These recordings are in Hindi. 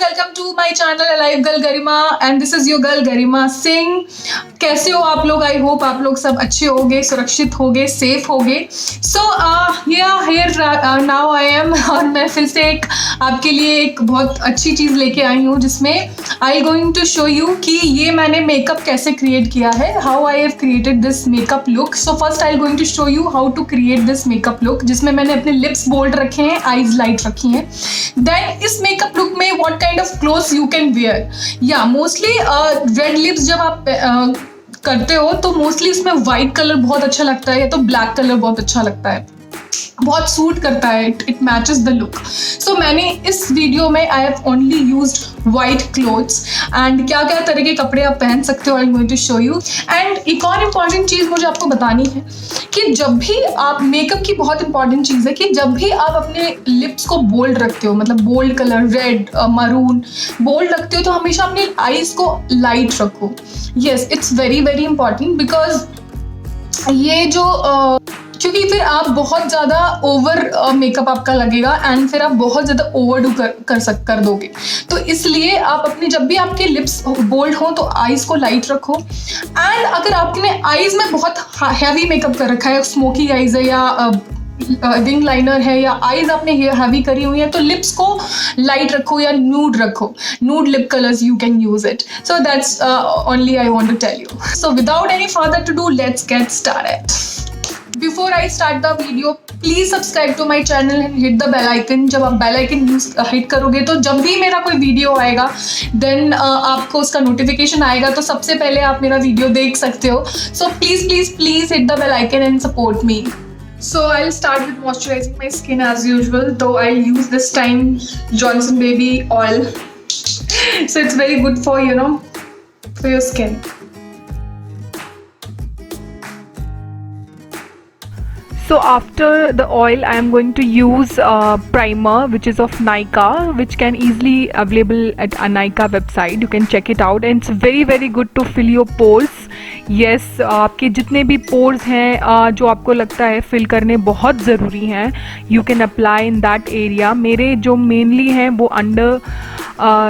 welcome to my channel Alivegirlgarima and this is your girl Garima Singh। कैसे हो आप लोग? आई होप आप लोग सब अच्छे होगे, सुरक्षित होगे, सेफ होगे। So here now I am और मैं फिर से आपके लिए एक बहुत अच्छी चीज़ लेके आई हूँ जिसमें I going to show you कि ये मैंने मेकअप कैसे क्रिएट किया है, how I have created this makeup look. So first I going to show you how to create this makeup look, जिसमें मैंने अपने लिप्स बोल्ड रखे हैं, आईज लाइट रखी हैं। देन इस मेकअप लुक में what kind of clothes you can wear. या मोस्टली रेड लिप्स जब आप करते हो तो मोस्टली इसमें वाइट कलर बहुत अच्छा लगता है या तो ब्लैक कलर बहुत अच्छा लगता है, बहुत सूट करता है, it matches the look. So मैंने इस वीडियो में I have only used white clothes and क्या क्या तरह के कपड़े आप पहन सकते हो, I am going to show you. And एक और इम्पॉर्टेंट चीज़ मुझे आपको बतानी है कि जब भी आप मेकअप की बहुत इंपॉर्टेंट चीज़ है कि जब भी आप अपने लिप्स को बोल्ड रखते हो, मतलब bold colour red maroon bold रखते हो, तो हमेशा अपनी आईज को लाइट रखो। Yes, it's very very important because ये जो क्योंकि फिर आप बहुत ज़्यादा ओवर मेकअप आपका लगेगा एंड फिर आप बहुत ज़्यादा ओवरडू कर दोगे। तो इसलिए आप अपने जब भी आपके लिप्स बोल्ड हो तो आईज को लाइट रखो। एंड अगर आपने आईज में बहुत हैवी मेकअप कर रखा है, स्मोकी आईज है या विंग लाइनर है या आईज आपने हैवी करी हुई है, तो लिप्स को लाइट रखो या न्यूड रखो, nude lip colours you can use it. So that's only I want to tell you. So without any further to do, let's get started. Before I start the video, please subscribe to my channel and hit the bell icon। जब आप बेल आइकन हिट करोगे तो जब भी मेरा कोई वीडियो आएगा देन आपको उसका नोटिफिकेशन आएगा, तो सबसे पहले आप मेरा वीडियो देख सकते हो। So please please please hit the bell icon and support me। So I'll start with moisturizing my skin as usual, though I'll use this time Johnson Baby oil। So it's very good for, you know, for your skin। So after the oil, I am going to use primer which is of Nykaa, which can easily available at a Nykaa website. You can check it out and it's very very good to fill your pores। Yes, आपके जितने भी pores हैं जो आपको लगता है fill करने बहुत ज़रूरी हैं, you can apply in that area। मेरे जो mainly हैं वो under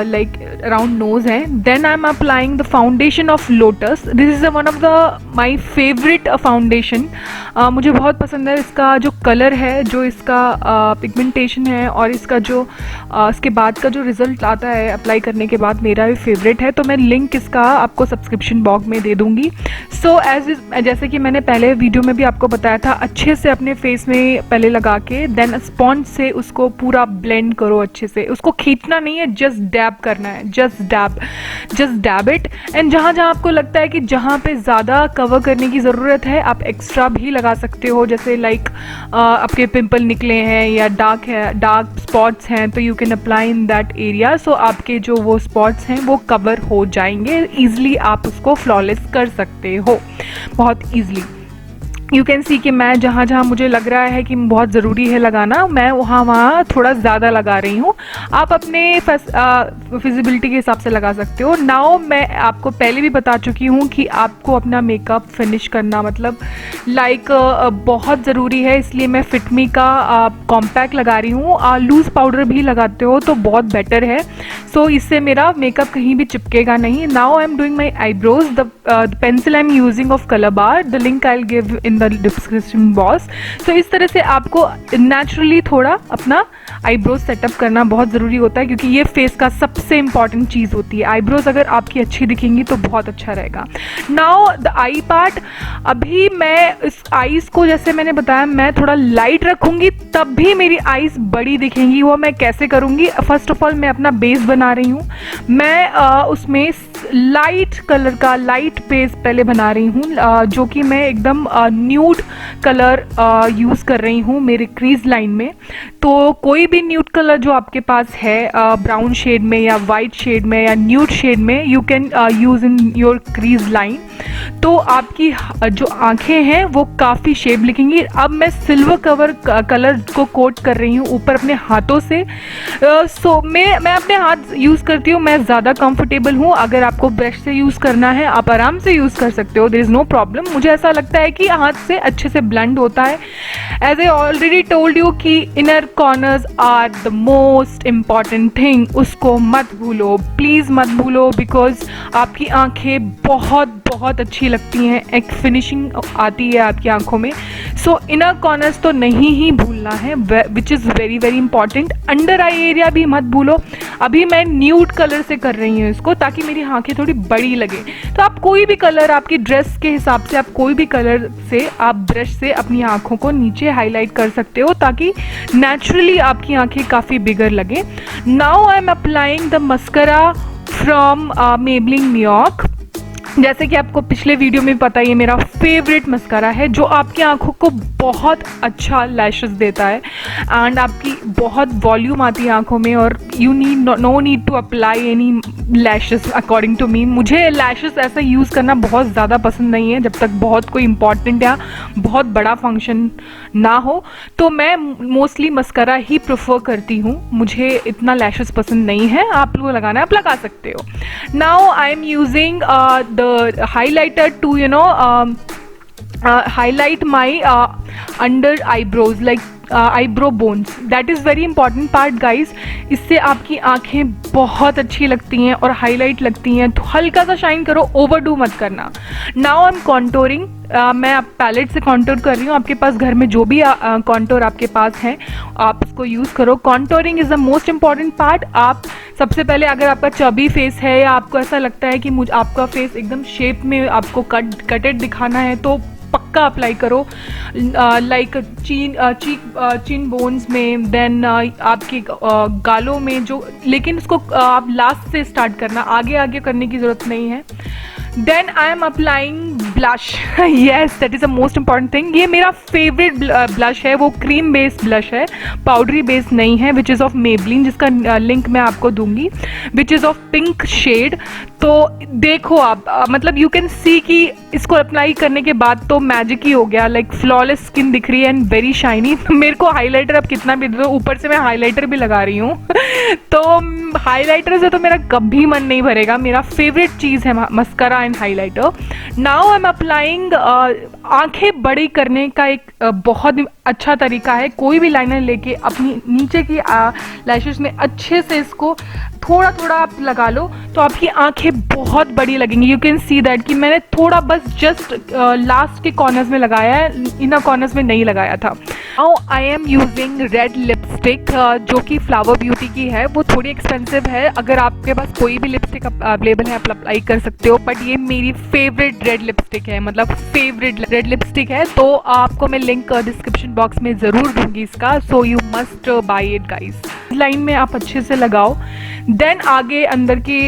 like around nose है। Then I am applying the foundation of Lotus। This is one of the my favorite foundation। मुझे बहुत पसंद है इसका जो कलर है, जो इसका पिगमेंटेशन है और इसका जो इसके बाद का जो रिज़ल्ट आता है अप्लाई करने के बाद, मेरा भी फेवरेट है। तो मैं लिंक इसका आपको सब्सक्रिप्शन बॉक्स में दे दूँगी। सो जैसे कि मैंने पहले वीडियो में भी आपको बताया था, अच्छे से अपने फेस में पहले लगा के देन स्पॉन्ज से उसको पूरा ब्लेंड करो अच्छे से। उसको खींचना नहीं है, जस्ट डैब करना है, जस्ट डैब इट। एंड जहाँ जहाँ आपको लगता है कि जहाँ पे ज़्यादा कवर करने की ज़रूरत है, आप एक्स्ट्रा भी लगा सकते हो। जैसे लाइक आपके पिंपल निकले हैं या डार्क स्पॉट्स हैं, तो you can apply in that area. So आपके जो वो स्पॉट्स हैं वो कवर हो जाएंगे ईज़िली, आप उसको फ्लॉलेस कर सकते हो बहुत ईज़िली। यू कैन सी कि मैं जहाँ जहाँ मुझे लग रहा है कि बहुत ज़रूरी है लगाना, मैं वहाँ थोड़ा ज़्यादा लगा रही हूँ। आप अपने फिजिबिलिटी के हिसाब से लगा सकते हो। नाउ मैं आपको पहले भी बता चुकी हूँ कि आपको अपना मेकअप फिनिश करना मतलब लाइक बहुत ज़रूरी है, इसलिए मैं फिटमी का कॉम्पैक्ट लगा रही हूँ। लूज़ पाउडर भी लगाते हो तो बहुत बेटर है। सो इससे मेरा मेकअप कहीं भी चिपकेगा नहीं। Now I am doing my eyebrows. The pencil I am using of Colorbar. The link I will give in description box. तो इस तरह से आपको नेचुरली थोड़ा अपना आईब्रोज सेटअप करना बहुत ज़रूरी होता है, क्योंकि ये फेस का सबसे इंपॉर्टेंट चीज़ होती है। आईब्रोज अगर आपकी अच्छी दिखेंगी तो बहुत अच्छा रहेगा। Now the I part. अभी मैं इस आईज को, जैसे मैंने बताया, मैं थोड़ा लाइट रखूँगी तब भी मेरी आईज बड़ी दिखेंगी। वो मैं कैसे करूँगी? फर्स्ट ऑफ ऑल मैं अपना बेस बना रही हूँ। मैं उसमें लाइट कलर का लाइट बेस पहले बना रही हूँ, जो कि मैं एकदम न्यूड कलर यूज़ कर रही हूँ मेरे क्रीज लाइन में। तो कोई भी न्यूड कलर जो आपके पास है, ब्राउन शेड में या वाइट शेड में या न्यूड शेड में, you can use in your crease line. तो आपकी जो आंखें हैं वो काफ़ी शेप लिखेंगी। अब मैं सिल्वर कलर को कोट कर रही हूँ ऊपर अपने हाथों से। सो मैं अपने हाथ यूज़ करती हूँ, मैं ज़्यादा कंफर्टेबल हूँ। अगर आपको ब्रश से यूज़ करना है आप आराम से यूज़ कर सकते हो, देयर इज़ नो प्रॉब्लम। मुझे ऐसा लगता है कि हाथ से अच्छे से ब्लेंड होता है। As I already told you कि inner corners are the most important thing, उसको मत भूलो, प्लीज़ मत भूलो, बिकॉज आपकी आंखें बहुत बहुत अच्छी लगती हैं, एक फिनिशिंग आती है आपकी आंखों में। सो इनर कॉर्नर्स तो नहीं ही भूलना है, which is very very important. Under eye area भी मत भूलो। अभी मैं न्यूड कलर से कर रही हूँ इसको, ताकि मेरी आंखें थोड़ी बड़ी लगे। तो आप कोई भी कलर, आपकी ड्रेस के हिसाब से आप कोई भी कलर से आप ब्रश से अपनी आंखों को नीचे हाईलाइट कर सकते हो, ताकि नेचुरली आपकी आंखें काफ़ी बिगर लगे। Now I am applying the mascara from Maybelline New York. जैसे कि आपको पिछले वीडियो में पता ही है, मेरा फेवरेट मस्कारा है, जो आपकी आंखों को बहुत अच्छा लैशेस देता है एंड आपकी बहुत वॉल्यूम आती है आंखों में, और you need no need to apply any lashes according to me. मुझे लैशेस ऐसा यूज़ करना बहुत ज़्यादा पसंद नहीं है, जब तक बहुत कोई इंपॉर्टेंट या बहुत बड़ा फंक्शन ना हो, तो मैं मोस्टली मस्कारा ही प्रेफर करती हूँ। मुझे इतना लैशेस पसंद नहीं है, आप लोग लगाना है आप लगा सकते हो। Now I am using the highlighter to highlight my under eyebrows, like eyebrow bones. That is very important part guys. इससे आपकी आंखें बहुत अच्छी लगती हैं और हाईलाइट लगती हैं। तो हल्का सा शाइन करो, ओवरडू मत करना। Now I am contouring. मैं आप पैलेट से कॉन्टोर कर रही हूँ। आपके पास घर में जो भी कॉन्टोर आपके पास है आप उसको यूज़ करो। Contouring is the most important part. आप सबसे पहले, अगर आपका चबी फेस है या आपको ऐसा लगता है कि आपका फेस एकदम शेप में आपको कटेड दिखाना है, तो पक्का अप्लाई करो, लाइक चिन बोन्स में, देन आपके गालों में जो, लेकिन उसको आप लास्ट से स्टार्ट करना, आगे आगे करने की ज़रूरत नहीं है। Then I am applying blush. Yes, that is the most important thing. ये मेरा फेवरेट ब्लश है, वो क्रीम बेस्ड ब्लश है, पाउडरी बेस्ड नहीं है, विच इज़ ऑफ मेबलिन, जिसका लिंक मैं आपको दूंगी, which is of pink shade. तो देखो आप, मतलब यू कैन सी कि इसको अप्लाई करने के बाद तो मैजिक ही हो गया, लाइक फ्लॉलेस स्किन दिख रही है एंड वेरी शाइनी। मेरे को हाईलाइटर अब कितना भी दो, ऊपर से मैं हाईलाइटर भी लगा रही हूँ तो हाईलाइटर से तो मेरा कभी मन नहीं भरेगा। मेरा फेवरेट चीज़ है mascara and highlighter. Now I am applying, आंखें बड़ी करने का एक बहुत अच्छा तरीका है, कोई भी लाइनर लेके अपनी नीचे की लैशेस में अच्छे से इसको थोड़ा थोड़ा आप लगा लो, तो आपकी आंखें बहुत बड़ी लगेंगी। यू कैन सी दैट कि मैंने थोड़ा बस जस्ट लास्ट के कॉर्नर्स में लगाया है, इनर कॉर्नर्स में नहीं लगाया था। Now I am using red lipstick, जो कि फ्लावर ब्यूटी की है। वो थोड़ी एक्सपेंसिव है, अगर आपके पास कोई भी लिपस्टिक अवेलेबल है आप अप्लाई कर सकते हो, बट ये मेरी फेवरेट रेड लिपस्टिक है, मतलब फेवरेट रेड लिपस्टिक है। तो आपको मैं लिंक डिस्क्रिप्शन बॉक्स में ज़रूर दूंगी इसका, so you must by it guys. Line में आप अच्छे से लगाओ, देन आगे अंदर की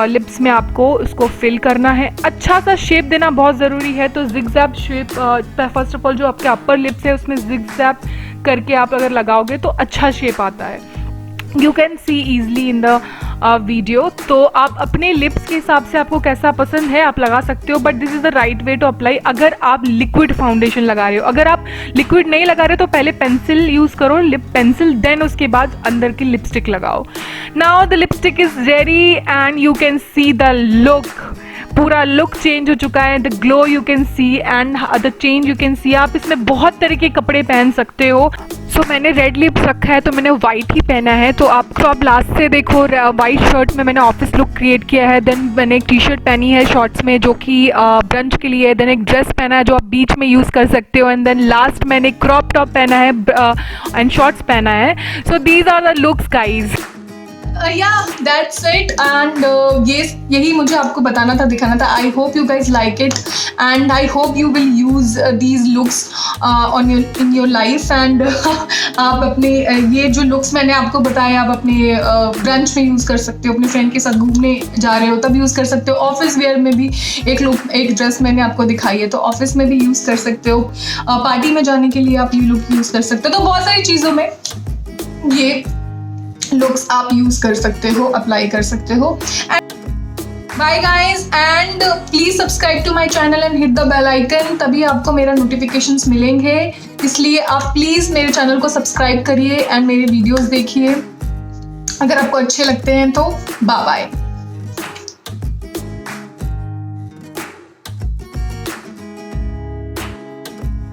लिप्स में आपको उसको फिल करना है। अच्छा सा शेप देना बहुत ज़रूरी है, तो zigzag shape, first of all जो आपके अपर लिप्स है उसमें जिगजैग करके आप अगर लगाओगे तो अच्छा शेप आता है। You can see easily in the video. तो आप अपने लिप्स के हिसाब से आपको कैसा पसंद है आप लगा सकते हो, but this is the right way to apply. अगर आप लिक्विड फाउंडेशन लगा रहे हो, अगर आप लिक्विड नहीं लगा रहे हो तो पहले पेंसिल यूज़ करो, लिप पेंसिल, देन उसके बाद अंदर की लिपस्टिक लगाओ। Now the lipstick is ready and you can see the look. पूरा लुक चेंज हो चुका है, the glow you can see and the change you can see. आप इसमें बहुत तरह के कपड़े पहन सकते हो। सो मैंने रेड लिप्स रखा है तो मैंने वाइट ही पहना है, तो आप लास्ट से देखो, वाइट शर्ट में मैंने ऑफिस लुक क्रिएट किया है। देन मैंने एक टी शर्ट पहनी है शॉर्ट्स में जो कि ब्रंच के लिए है। देन एक ड्रेस पहना है जो आप बीच में यूज़ कर सकते हो, एंड देन लास्ट मैंने क्रॉप टॉप पहना है एंड शॉर्ट्स पहना है। So these are the looks guys. Yeah, that's it. And यही मुझे आपको बताना था, दिखाना था. I hope you guys like it and I hope you will use these looks in your life. And आप अपने ये जो looks मैंने आपको बताए आप अपने ब्रंच में यूज़ कर सकते हो, अपने फ्रेंड के साथ घूमने जा रहे हो तब यूज़ कर सकते हो, ऑफिस वेयर में भी एक ड्रेस मैंने आपको दिखाई है तो ऑफिस में भी यूज़ कर सकते हो, पार्टी में जाने के लिए आप ये लुक यूज़ कर सकते हो. तो बहुत सारी चीज़ों में ये लुक्स आप यूज़ कर सकते हो, अप्लाई कर सकते हो. Bye guys and please subscribe to my channel and hit the bell icon, तभी आपको मेरा नोटिफिकेशंस मिलेंगे. इसलिए आप प्लीज़ मेरे चैनल को सब्सक्राइब करिए एंड मेरे वीडियोस देखिए. अगर आपको अच्छे लगते हैं तो बाय बाय.